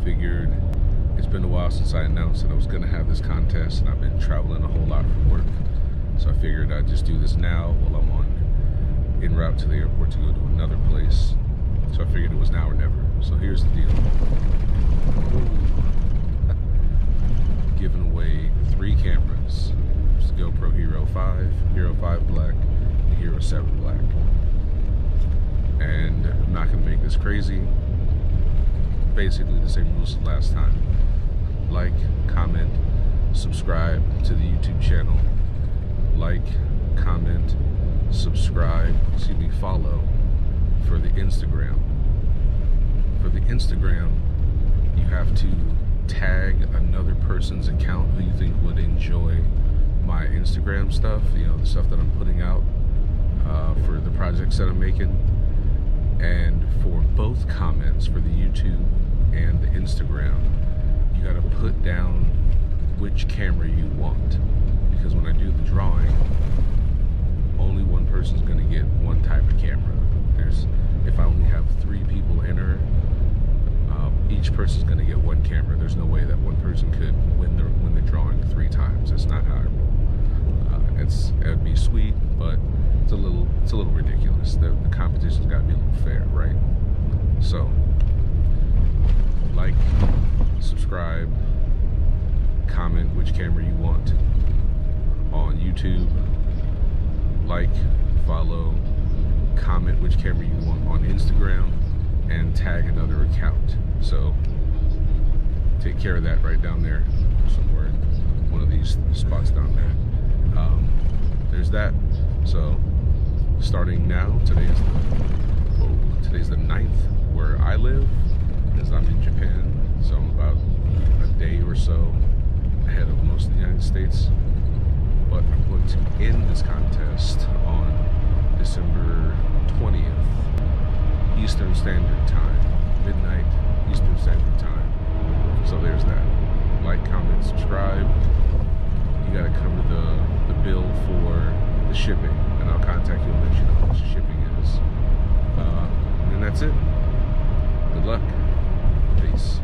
figured it's been a while since I announced that I was going to have this contest, and I've been traveling a whole lot for work. So I figured I'd just do this now while I'm en route to the airport to go to another place. So I figured it was now or never. So here's the deal. Giving away 3 cameras. It's the GoPro Hero 5, Hero 5 Black, and Hero 7 Black. And I'm not going to make this crazy. Basically the same rules as last time. Like, comment, subscribe to the YouTube channel. Like, comment, subscribe, follow for the Instagram. For the Instagram, you have to tag another person's account who you think would enjoy my Instagram stuff, the stuff that I'm putting out for the projects that I'm making. And for both comments, for the YouTube and the Instagram, you gotta put down which camera you want, because when I do the drawing, only one person's gonna get one type of camera. If I only have 3 people enter, each person's gonna get one camera. There's no way that one person could win the drawing 3 times. That's not how I roll. It'd be sweet, but it's a little ridiculous. The competition's got to be a little fair, right? So, like, subscribe, comment which camera you want on YouTube, like, follow, comment which camera you want on Instagram, and tag another account. So take care of that right down there somewhere, one of these spots down there. There's that. So starting now, today's the 9th where I live, because I'm in Japan, so I'm about a day or so ahead of most of the United States. But I'm going to end this contest on December 20th, Eastern Standard Time, midnight Eastern Standard Time. So there's that. Like, comment, subscribe. You gotta cover the bill for the shipping, and I'll contact you and let you know how much the shipping is. And then that's it. Good luck. Peace.